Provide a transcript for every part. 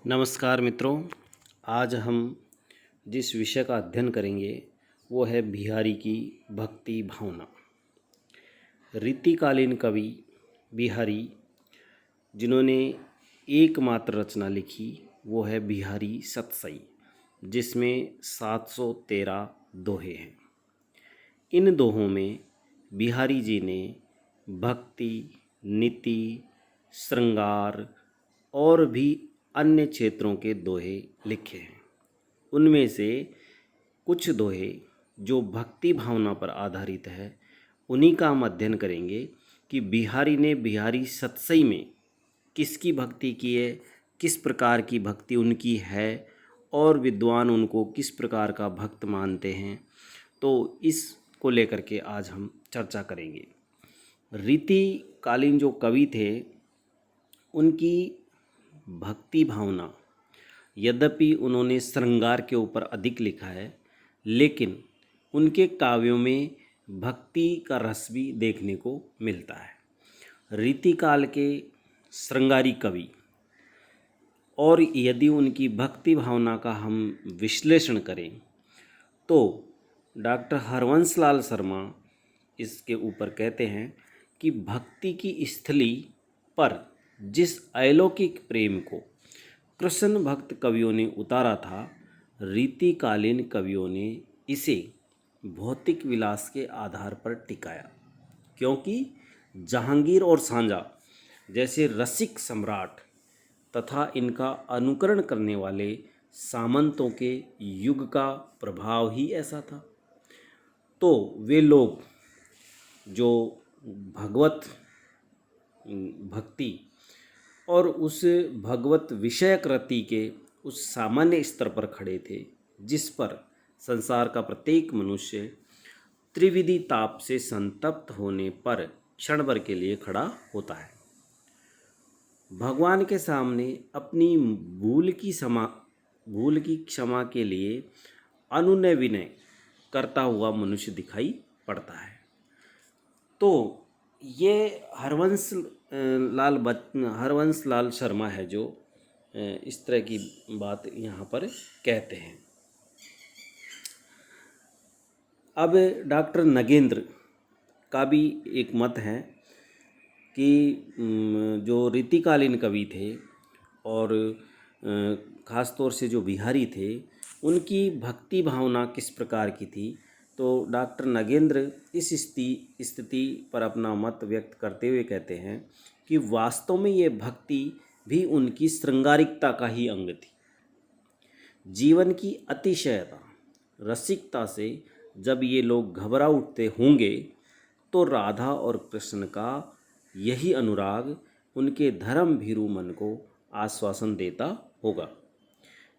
नमस्कार मित्रों। आज हम जिस विषय का अध्ययन करेंगे वो है बिहारी की भक्ति भावना। रीतिकालीन कवि बिहारी जिन्होंने एकमात्र रचना लिखी वो है बिहारी सतसई, जिसमें 713 दोहे हैं। इन दोहों में बिहारी जी ने भक्ति, नीति, श्रृंगार और भी अन्य क्षेत्रों के दोहे लिखे हैं। उनमें से कुछ दोहे जो भक्ति भावना पर आधारित है उन्हीं का हम अध्ययन करेंगे कि बिहारी ने बिहारी सतसई में किसकी भक्ति की है, किस प्रकार की भक्ति उनकी है और विद्वान उनको किस प्रकार का भक्त मानते हैं। तो इसको लेकर के आज हम चर्चा करेंगे। रीतिकालीन जो कवि थे उनकी भक्ति भावना, यद्यपि उन्होंने श्रृंगार के ऊपर अधिक लिखा है, लेकिन उनके काव्यों में भक्ति का रस भी देखने को मिलता है। रीतिकाल के श्रृंगारी कवि और यदि उनकी भक्ति भावना का हम विश्लेषण करें तो डॉक्टर हरवंशलाल शर्मा इसके ऊपर कहते हैं कि भक्ति की स्थली पर जिस अलौकिक प्रेम को कृष्ण भक्त कवियों ने उतारा था, रीतिकालीन कवियों ने इसे भौतिक विलास के आधार पर टिकाया, क्योंकि जहांगीर और सांझा जैसे रसिक सम्राट तथा इनका अनुकरण करने वाले सामंतों के युग का प्रभाव ही ऐसा था। तो वे लोग जो भगवत भक्ति और उस भगवत विषयक रति के उस सामान्य स्तर पर खड़े थे जिस पर संसार का प्रत्येक मनुष्य त्रिविधि ताप से संतप्त होने पर क्षण भर के लिए खड़ा होता है। भगवान के सामने अपनी भूल की क्षमा के लिए अनुनय विनय करता हुआ मनुष्य दिखाई पड़ता है। तो ये हरवंश लाल शर्मा है जो इस तरह की बात यहाँ पर कहते हैं। अब डॉक्टर नगेंद्र का भी एक मत है कि जो रीतिकालीन कवि थे और ख़ास तौर से जो बिहारी थे उनकी भक्ति भावना किस प्रकार की थी। तो डॉक्टर नगेंद्र इस स्थिति पर अपना मत व्यक्त करते हुए कहते हैं कि वास्तव में ये भक्ति भी उनकी श्रृंगारिकता का ही अंग थी। जीवन की अतिशयता, रसिकता से जब ये लोग घबरा उठते होंगे तो राधा और कृष्ण का यही अनुराग उनके धर्म भीरू मन को आश्वासन देता होगा।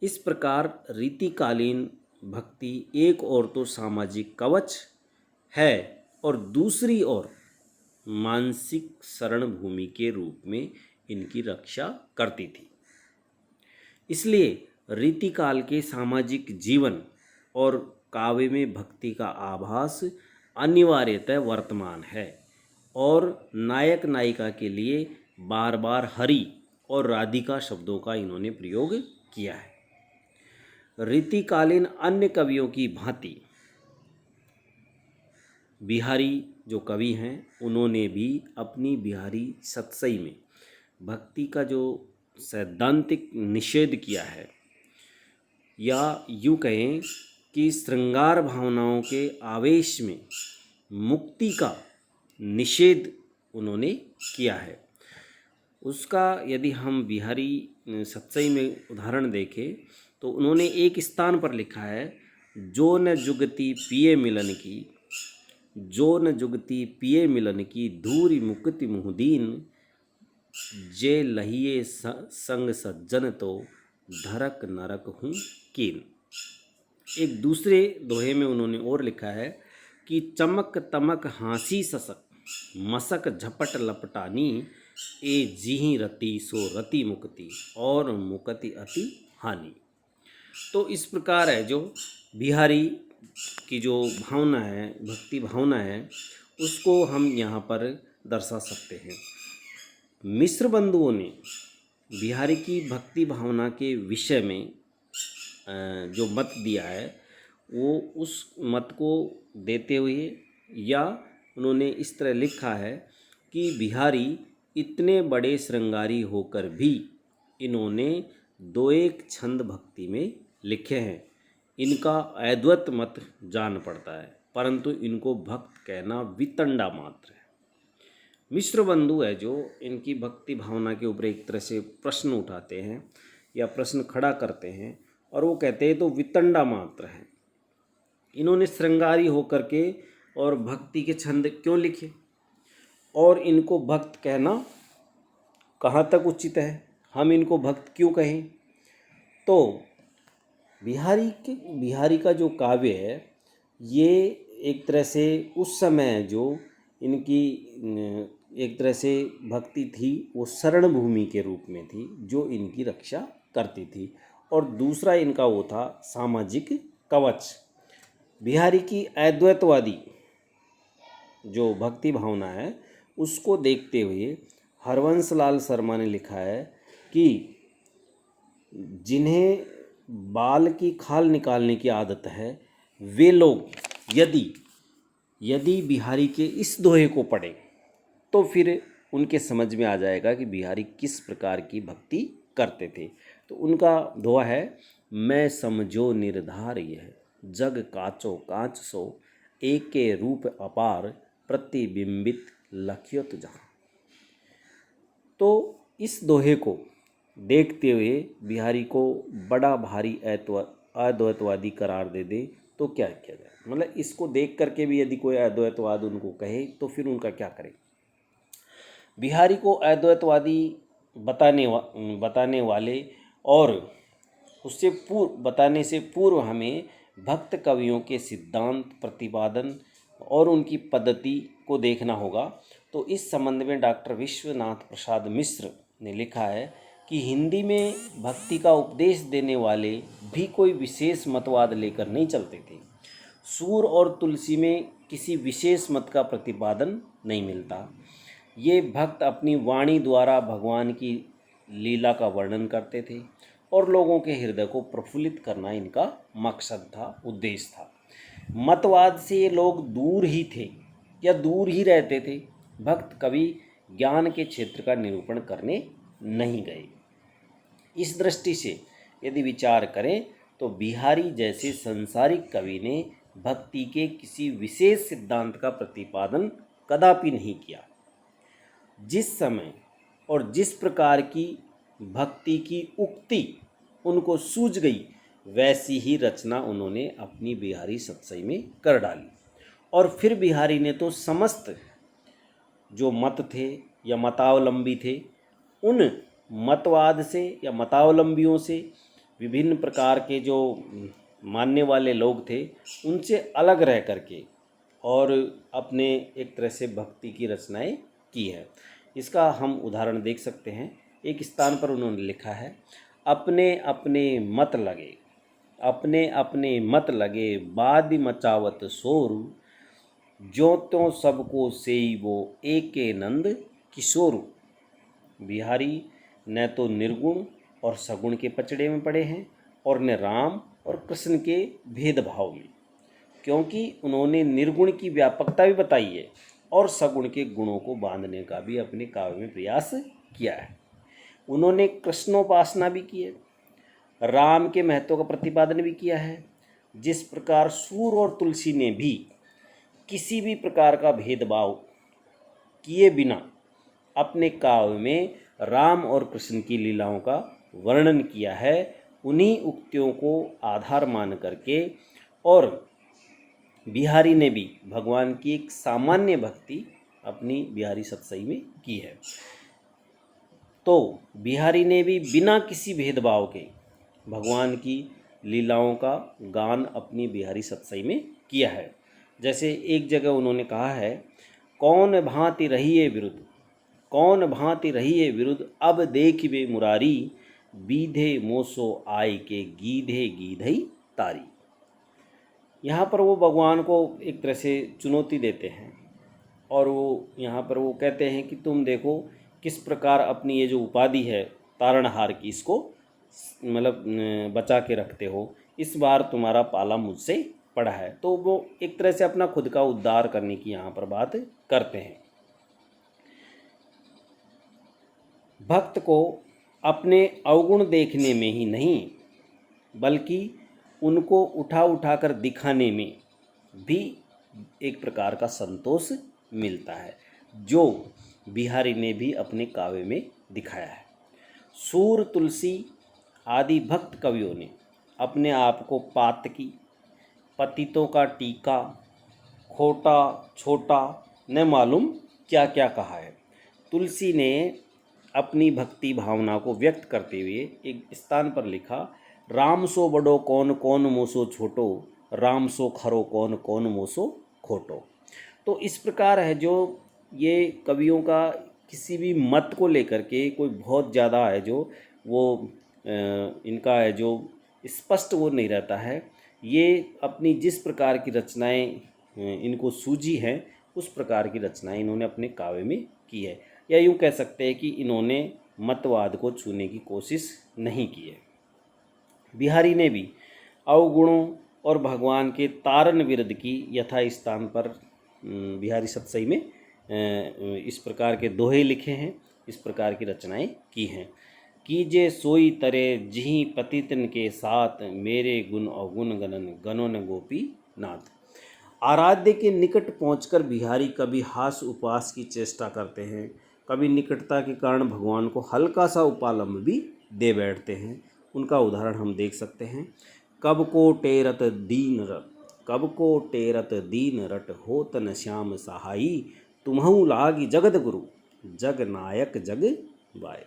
इस प्रकार रीतिकालीन भक्ति एक ओर तो सामाजिक कवच है और दूसरी ओर मानसिक शरण भूमि के रूप में इनकी रक्षा करती थी। इसलिए रीतिकाल के सामाजिक जीवन और काव्य में भक्ति का आभास अनिवार्यतः वर्तमान है और नायक नायिका के लिए बार बार हरि और राधिका शब्दों का इन्होंने प्रयोग किया है। रीतिकालीन अन्य कवियों की भांति बिहारी जो कवि हैं उन्होंने भी अपनी बिहारी सतसई में भक्ति का जो सैद्धांतिक निषेध किया है, या यूँ कहें कि श्रृंगार भावनाओं के आवेश में मुक्ति का निषेध उन्होंने किया है। उसका यदि हम बिहारी सतसई में उदाहरण देखें तो उन्होंने एक स्थान पर लिखा है, जो न जुगती पिए मिलन की, जो न जुगती पिए मिलन की, धूरी मुक्ति मुहदीन, जे लहिए संग सज्जन तो धरक नरक हूँ कीन। एक दूसरे दोहे में उन्होंने और लिखा है कि चमक तमक हाँसी ससक, मसक झपट लपटानी, ए जिहि रति सो रति मुक्ति, और मुक्ति अति हानि। तो इस प्रकार है जो बिहारी की जो भावना है, भक्ति भावना है, उसको हम यहाँ पर दर्शा सकते हैं। मिस्र बंधुओं ने बिहारी की भक्ति भावना के विषय में जो मत दिया है वो उस मत को देते हुए, या उन्होंने इस तरह लिखा है कि बिहारी इतने बड़े श्रृंगारी होकर भी इन्होंने दो एक छंद भक्ति में लिखे हैं। इनका अद्वैत मत जान पड़ता है, परंतु इनको भक्त कहना वितंडा मात्र है। मिश्र बंधु है जो इनकी भक्ति भावना के ऊपर एक तरह से प्रश्न उठाते हैं या प्रश्न खड़ा करते हैं, और वो कहते हैं तो वितंडा मात्र है। इन्होंने श्रृंगारी होकर के और भक्ति के छंद क्यों लिखे, और इनको भक्त कहना कहाँ तक उचित है, हम इनको भक्त क्यों कहें। तो बिहारी का जो काव्य है ये एक तरह से उस समय जो इनकी एक तरह से भक्ति थी वो शरण भूमि के रूप में थी जो इनकी रक्षा करती थी, और दूसरा इनका वो था सामाजिक कवच। बिहारी की अद्वैतवादी जो भक्ति भावना है उसको देखते हुए हरवंश लाल शर्मा ने लिखा है कि जिन्हें बाल की खाल निकालने की आदत है वे लोग यदि बिहारी के इस दोहे को पढ़ें तो फिर उनके समझ में आ जाएगा कि बिहारी किस प्रकार की भक्ति करते थे। तो उनका दोहा है, मैं समझो निर्धार यह जग काचो कांच सो, एके रूप अपार प्रतिबिंबित लखियत जहाँ। तो इस दोहे को देखते हुए बिहारी को बड़ा भारी अद्वैतवादी करार दे दे तो क्या किया जाए। मतलब इसको देख करके भी यदि कोई अद्वैतवाद उनको कहे तो फिर उनका क्या करें। बिहारी को अद्वैतवादी बताने वाले और उससे बताने से पूर्व हमें भक्त कवियों के सिद्धांत प्रतिपादन और उनकी पद्धति को देखना होगा। तो इस संबंध में डॉक्टर विश्वनाथ प्रसाद मिश्र ने लिखा है कि हिंदी में भक्ति का उपदेश देने वाले भी कोई विशेष मतवाद लेकर नहीं चलते थे। सूर और तुलसी में किसी विशेष मत का प्रतिपादन नहीं मिलता। ये भक्त अपनी वाणी द्वारा भगवान की लीला का वर्णन करते थे और लोगों के हृदय को प्रफुल्लित करना इनका मकसद था, उद्देश्य था। मतवाद से ये लोग दूर ही थे या दूर ही रहते थे। भक्त कभी ज्ञान के क्षेत्र का निरूपण करने नहीं गए। इस दृष्टि से यदि विचार करें तो बिहारी जैसे संसारिक कवि ने भक्ति के किसी विशेष सिद्धांत का प्रतिपादन कदापि नहीं किया। जिस समय और जिस प्रकार की भक्ति की उक्ति उनको सूझ गई वैसी ही रचना उन्होंने अपनी बिहारी सतसई में कर डाली। और फिर बिहारी ने तो समस्त जो मत थे या मतावलंबी थे उन मतवाद से या मतावलंबियों से, विभिन्न प्रकार के जो मानने वाले लोग थे उनसे अलग रह करके और अपने एक तरह से भक्ति की रचनाएं की है। इसका हम उदाहरण देख सकते हैं। एक स्थान पर उन्होंने लिखा है, अपने अपने मत लगे बादि मचावत सोरु, जो त्यों सबको सेई वो एके नंद किशोरु। बिहारी न तो निर्गुण और सगुण के पचड़े में पड़े हैं और न राम और कृष्ण के भेदभाव में, क्योंकि उन्होंने निर्गुण की व्यापकता भी बताई है और सगुण के गुणों को बांधने का भी अपने काव्य में प्रयास किया है। उन्होंने कृष्णोपासना भी की है, राम के महत्व का प्रतिपादन भी किया है। जिस प्रकार सूर और तुलसी ने भी किसी भी प्रकार का भेदभाव किए बिना अपने काव्य में राम और कृष्ण की लीलाओं का वर्णन किया है, उन्हीं उक्तियों को आधार मान करके और बिहारी ने भी भगवान की एक सामान्य भक्ति अपनी बिहारी सतसई में की है। तो बिहारी ने भी बिना किसी भेदभाव के भगवान की लीलाओं का गान अपनी बिहारी सतसई में किया है। जैसे एक जगह उन्होंने कहा है, कौन भांति रहिए विरुद्ध अब देखिबे मुरारी, बीधे मोसो आय के गीधे गीधई तारी। यहाँ पर वो भगवान को एक तरह से चुनौती देते हैं और वो यहाँ पर वो कहते हैं कि तुम देखो किस प्रकार अपनी ये जो उपाधि है तारणहार की इसको मतलब बचा के रखते हो, इस बार तुम्हारा पाला मुझसे पड़ा है। तो वो एक तरह से अपना खुद का उद्धार करने की यहाँ पर बात करते हैं। भक्त को अपने अवगुण देखने में ही नहीं बल्कि उनको उठा उठा कर दिखाने में भी एक प्रकार का संतोष मिलता है, जो बिहारी ने भी अपने काव्य में दिखाया है। सूर, तुलसी आदि भक्त कवियों ने अपने आप को पातकी, पतितों का टीका, खोटा छोटा न मालूम क्या क्या कहा है। तुलसी ने अपनी भक्ति भावना को व्यक्त करते हुए एक स्थान पर लिखा, राम सो बड़ो कौन कौन मोसो छोटो, राम सो खरो कौन कौन मोसो खोटो। तो इस प्रकार है जो ये कवियों का किसी भी मत को लेकर के कोई बहुत ज़्यादा है जो वो इनका है जो स्पष्ट वो नहीं रहता है। ये अपनी जिस प्रकार की रचनाएं इनको सूझी हैं उस प्रकार की रचनाएं इन्होंने अपने काव्य में की है, या यूँ कह सकते हैं कि इन्होंने मतवाद को छूने की कोशिश नहीं की है। बिहारी ने भी अवगुणों और भगवान के तारण विरध की यथा स्थान पर बिहारी सतसई में इस प्रकार के दोहे लिखे हैं, इस प्रकार की रचनाएं की हैं। कीजे सोई तरे जिहि पतितन के साथ, मेरे गुण अवगुण गणन गणों गोपी नाथ। आराध्य के निकट पहुंचकर बिहारी कभी हास उपहास की चेष्टा करते हैं, कभी निकटता के कारण भगवान को हल्का सा उपालंब भी दे बैठते हैं। उनका उदाहरण हम देख सकते हैं। कब को टेरत दीन रट होत न श्याम सहाई, तुम्हु लागी जगत गुरु जग नायक जग बाय।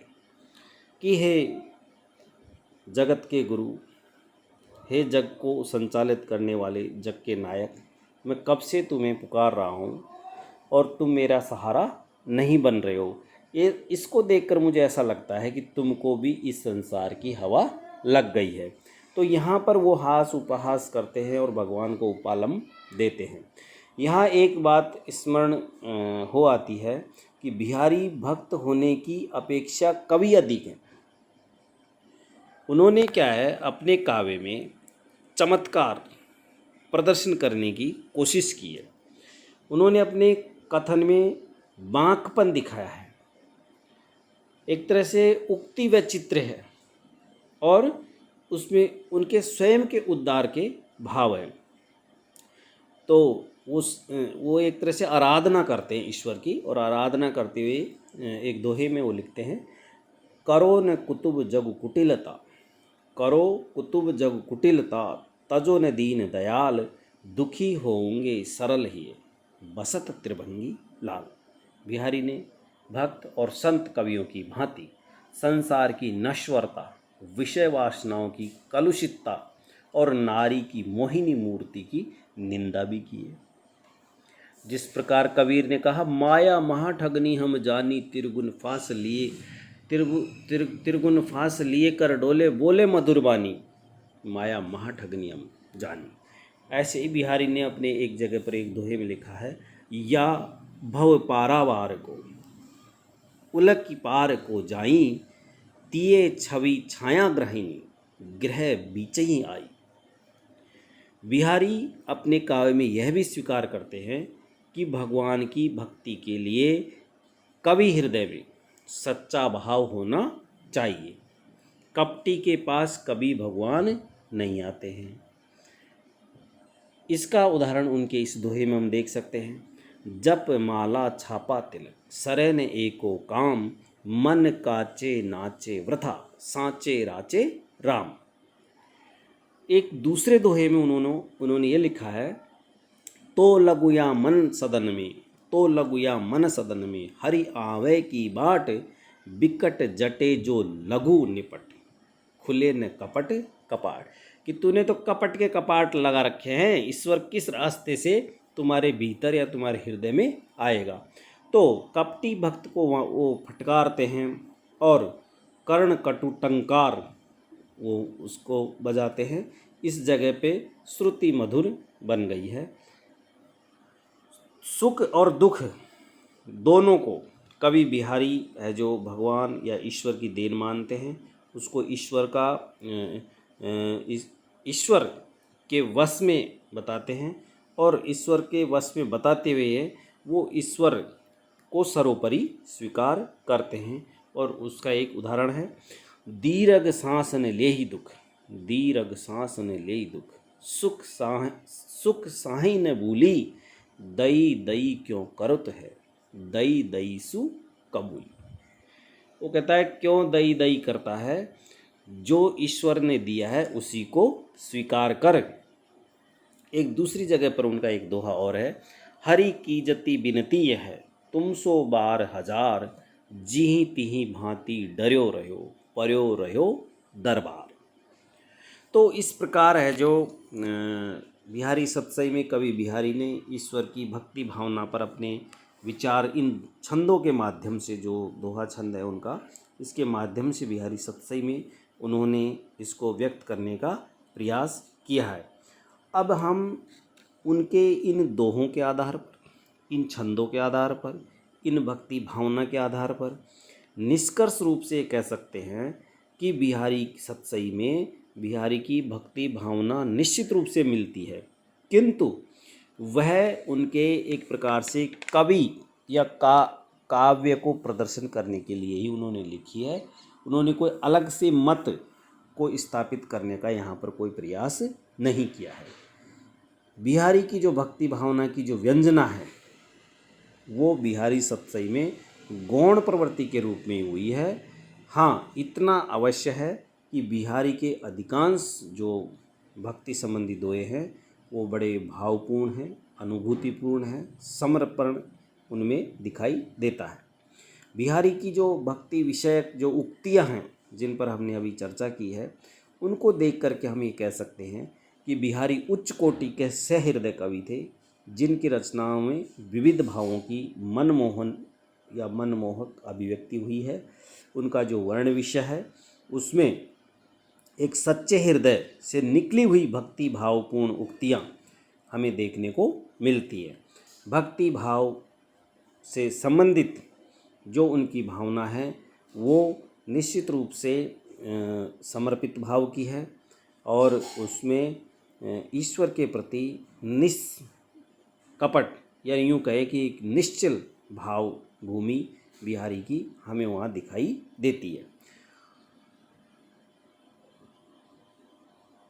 कि हे जगत के गुरु, हे जग को संचालित करने वाले जग के नायक, मैं कब से तुम्हें पुकार रहा हूँ और तुम मेरा सहारा नहीं बन रहे हो। ये इसको देखकर मुझे ऐसा लगता है कि तुमको भी इस संसार की हवा लग गई है। तो यहाँ पर वो हास उपहास करते हैं और भगवान को उपालम देते हैं। यहाँ एक बात स्मरण हो आती है कि बिहारी भक्त होने की अपेक्षा कवि अधिक हैं। उन्होंने क्या है अपने काव्य में चमत्कार प्रदर्शन करने की कोशिश की है। उन्होंने अपने कथन में बांकपन दिखाया है, एक तरह से उक्ति व चित्र है और उसमें उनके स्वयं के उद्धार के भाव हैं। तो वो एक तरह से आराधना करते हैं ईश्वर की, और आराधना करते हुए एक दोहे में वो लिखते हैं, करो न कुतुब जग कुटिलता, करो कुतुब जग कुटिलता, तजो न दीन दयाल, दुखी होंगे सरल ही बसत त्रिभंगी लाल। बिहारी ने भक्त और संत कवियों की भांति संसार की नश्वरता, विषय वासनाओं की कलुषितता और नारी की मोहिनी मूर्ति की निंदा भी की है। जिस प्रकार कबीर ने कहा, माया महाठगनी हम जानी, तिरगुन फांस लिए तिरगुन फांस लिए कर डोले, बोले मधुरबानी, माया महाठगनी हम जानी। ऐसे ही बिहारी ने अपने एक जगह पर एक दोहे में लिखा है, या भव पारावार को उलक पार को जाई, तिये छवि छाया ग्रहिणी, ग्रह बीच ही आई। बिहारी अपने काव्य में यह भी स्वीकार करते हैं कि भगवान की भक्ति के लिए कवि हृदय में सच्चा भाव होना चाहिए। कपटी के पास कभी भगवान नहीं आते हैं। इसका उदाहरण उनके इस दोहे में हम देख सकते हैं। जप माला छापा तिलक, सरन एको काम, मन काचे नाचे वृथा, सांचे राचे राम। एक दूसरे दोहे में उन्होंने ये लिखा है, तो लगुया मन सदन में, तो लगुया मन सदन में, हरि आवे की बाट, बिकट जटे जो लघु निपट, खुले न कपट कपाट। कि तूने तो कपट के कपाट लगा रखे हैं, ईश्वर किस रास्ते से तुम्हारे भीतर या तुम्हारे हृदय में आएगा। तो कपटी भक्त को वो फटकारते हैं और कर्ण कटु टंकार वो उसको बजाते हैं। इस जगह पे श्रुति मधुर बन गई है। सुख और दुख दोनों को कवि बिहारी है जो भगवान या ईश्वर की देन मानते हैं, उसको ईश्वर के वश में बताते हैं, और ईश्वर के वश में बताते हुए वो ईश्वर को सर्वोपरि स्वीकार करते हैं। और उसका एक उदाहरण है, दीर्घ सांस ने ले ही दुख, दीर्घ सांस ने ले ही दुख, सुख साही न भूली, दई दई क्यों करत है, दई दई सु कबूली। वो कहता है क्यों दई दई करता है, जो ईश्वर ने दिया है उसी को स्वीकार कर। एक दूसरी जगह पर उनका एक दोहा और है, हरि की जति बिनती यह है, तुम सो बार हजार, जिहि तिहि भांति डर्यो रहो, पर्यो रहो दरबार। तो इस प्रकार है जो बिहारी सतसई में कवि बिहारी ने ईश्वर की भक्ति भावना पर अपने विचार इन छंदों के माध्यम से, जो दोहा छंद है उनका, इसके माध्यम से बिहारी सतसई में उन्होंने इसको व्यक्त करने का प्रयास किया है। अब हम उनके इन दोहों के आधार पर, इन छंदों के आधार पर, इन भक्ति भावना के आधार पर निष्कर्ष रूप से कह सकते हैं कि बिहारी सतसई में बिहारी की भक्ति भावना निश्चित रूप से मिलती है, किंतु वह उनके एक प्रकार से कवि या काव्य को प्रदर्शन करने के लिए ही उन्होंने लिखी है। उन्होंने कोई अलग से मत को स्थापित करने का यहाँ पर कोई प्रयास नहीं किया है। बिहारी की जो भक्ति भावना की जो व्यंजना है वो बिहारी सतसई में गौण प्रवृत्ति के रूप में हुई है। हाँ, इतना अवश्य है कि बिहारी के अधिकांश जो भक्ति संबंधी दोहे हैं वो बड़े भावपूर्ण हैं, अनुभूतिपूर्ण हैं, समर्पण उनमें दिखाई देता है। बिहारी की जो भक्ति विषयक जो उक्तियां हैं जिन पर हमने अभी चर्चा की है, उनको देख करके हम ये कह सकते हैं कि बिहारी उच्च कोटि के सहृदय कवि थे, जिनकी रचनाओं में विविध भावों की मनमोहन या मनमोहक अभिव्यक्ति हुई है। उनका जो वर्ण विषय है उसमें एक सच्चे हृदय से निकली हुई भक्ति भावपूर्ण उक्तियाँ हमें देखने को मिलती है। भक्ति भाव से संबंधित जो उनकी भावना है वो निश्चित रूप से समर्पित भाव की है, और उसमें ईश्वर के प्रति निष्कपट या यूँ कहे कि एक निश्चल भाव भूमि बिहारी की हमें वहाँ दिखाई देती है।